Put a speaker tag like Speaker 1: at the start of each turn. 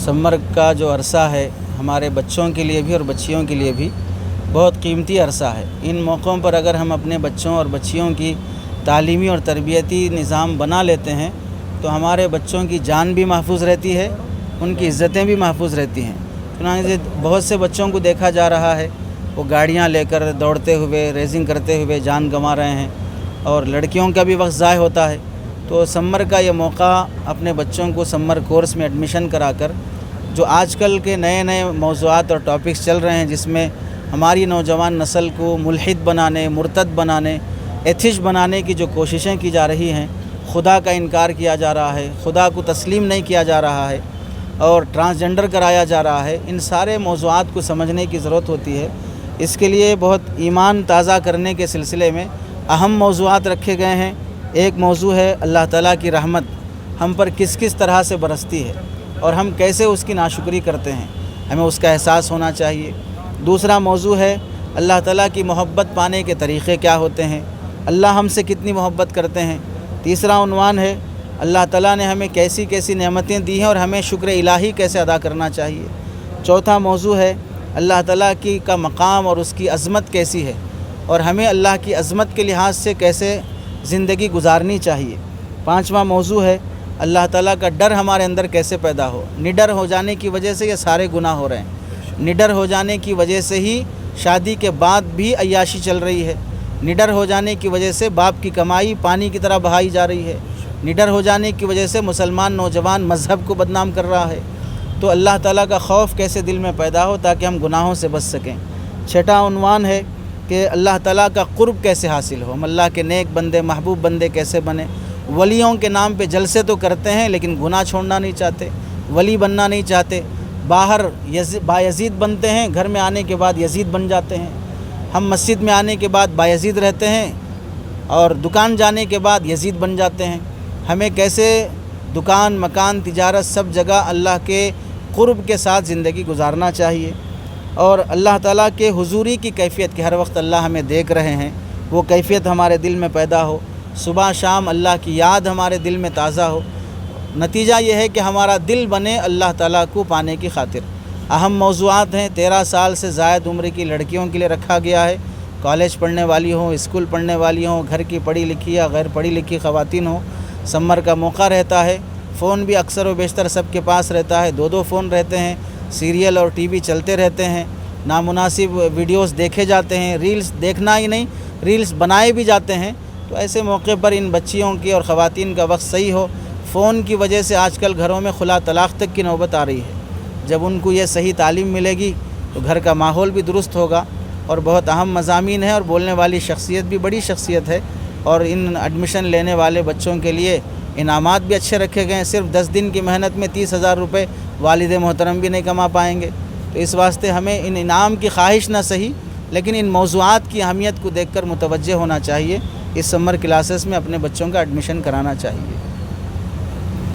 Speaker 1: Summer का जो अरसा है हमारे बच्चों के लिए भी और बच्चियों के लिए भी बहुत कीमती अरसा है। इन मौक़ों पर अगर हम अपने बच्चों और बच्चियों की तालीमी और तरबियती निज़ाम बना लेते हैं तो हमारे बच्चों की जान भी महफूज़ रहती है, उनकी इज़्ज़तें भी महफूज़ रहती हैं। चुनांचे बहुत से बच्चों को देखा जा रहा है वो गाड़ियाँ लेकर दौड़ते हुए रेसिंग करते हुए जान गंवा रहे हैं और लड़कियों का भी वक्त ज़ाय होता है। तो समर का ये मौका अपने बच्चों को समर कोर्स में एडमिशन कराकर जो आजकल के नए नए मौज़ूआत और टॉपिक्स चल रहे हैं जिसमें हमारी नौजवान नस्ल को मुल्हिद बनाने, मुर्तद बनाने, एथिस्ट बनाने की जो कोशिशें की जा रही हैं, खुदा का इनकार किया जा रहा है, खुदा को तस्लीम नहीं किया जा रहा है और ट्रांसजेंडर कराया जा रहा है, इन सारे मौज़ूआत को समझने की ज़रूरत होती है। इसके लिए बहुत ईमान ताज़ा करने के सिलसिले में अहम मौज़ूआत रखे गए हैं। एक मौजू है अल्लाह ताला की रहमत हम पर किस किस तरह से बरसती है और हम कैसे उसकी नाशुक्री करते हैं, हमें उसका एहसास होना चाहिए। दूसरा मौजू है अल्लाह ताला की मोहब्बत पाने के तरीक़े क्या होते हैं, अल्लाह हमसे कितनी मोहब्बत करते हैं। तीसरा उन्वान है अल्लाह ताला ने हमें कैसी कैसी नेमतें दी हैं और हमें शुक्र इलाही कैसे अदा करना चाहिए। चौथा मौजू है अल्लाह ताला की का मकाम और उसकी अज़मत कैसी है और हमें अल्लाह की अज़मत के लिहाज से कैसे ज़िंदगी गुजारनी चाहिए। पाँचवा मौजू है अल्लाह ताला का डर हमारे अंदर कैसे पैदा हो। निडर हो जाने की वजह से ये सारे गुनाह हो रहे हैं। निडर हो जाने की वजह से ही शादी के बाद भी अय्याशी चल रही है। निडर हो जाने की वजह से बाप की कमाई पानी की तरह बहाई जा रही है। निडर हो जाने की वजह से मुसलमान नौजवान मज़हब को बदनाम कर रहा है। तो अल्लाह ताला का खौफ कैसे दिल में पैदा हो ताकि हम गुनाहों से बच सकें। छठा उन्वान है कि अल्लाह ताला का क़ुर्ब कैसे हासिल हो, हम अल्लाह के नेक बंदे महबूब बंदे कैसे बने। वलियों के नाम पे जलसे तो करते हैं लेकिन गुनाह छोड़ना नहीं चाहते, वली बनना नहीं चाहते। बाहर बायज़ीद बनते हैं, घर में आने के बाद यज़ीद बन जाते हैं। हम मस्जिद में आने के बाद बायज़ीद रहते हैं और दुकान जाने के बाद यज़ीद बन जाते हैं। हमें कैसे दुकान मकान तिजारत सब जगह अल्लाह के क़ुर्ब के साथ ज़िंदगी गुजारना चाहिए और अल्लाह ताला के हुजूरी की कैफ़ियत कि हर वक्त अल्लाह हमें देख रहे हैं वो कैफ़ियत हमारे दिल में पैदा हो। सुबह शाम अल्लाह की याद हमारे दिल में ताज़ा हो। नतीजा ये है कि हमारा दिल बने अल्लाह ताला को पाने की खातिर। अहम मौज़ूआत हैं 13 साल से ज़ायद उम्र की लड़कियों के लिए रखा गया है। कॉलेज पढ़ने वाली हों, स्कूल पढ़ने वाली हों, घर की पढ़ी लिखी या गैर पढ़ी लिखी ख़वातीन हों, समर का मौका रहता है। फ़ोन भी अक्सर व बेशतर सबके पास रहता है, 2-2 फ़ोन रहते हैं, सीरियल और टीवी चलते रहते हैं, नामुनासिब वीडियोस देखे जाते हैं, रील्स देखना ही नहीं रील्स बनाए भी जाते हैं। तो ऐसे मौके पर इन बच्चियों की और ख़वातीन का वक्त सही हो। फ़ोन की वजह से आजकल घरों में खुला तलाक़ तक की नौबत आ रही है। जब उनको ये सही तालीम मिलेगी तो घर का माहौल भी दुरुस्त होगा और बहुत अहम मज़ामीन है और बोलने वाली शख्सियत भी बड़ी शख्सियत है और इन एडमिशन लेने वाले बच्चों के लिए इनामात भी अच्छे रखे गए हैं। सिर्फ 10 दिन की मेहनत में 30,000 रुपये वालिद मोहतरम भी नहीं कमा पाएंगे। तो इस वास्ते हमें इन इनाम की ख्वाहिश ना सही लेकिन इन मौज़ूआत की अहमियत को देखकर मुतवज्जे होना चाहिए। इस समर क्लासेस में अपने बच्चों का एडमिशन कराना चाहिए।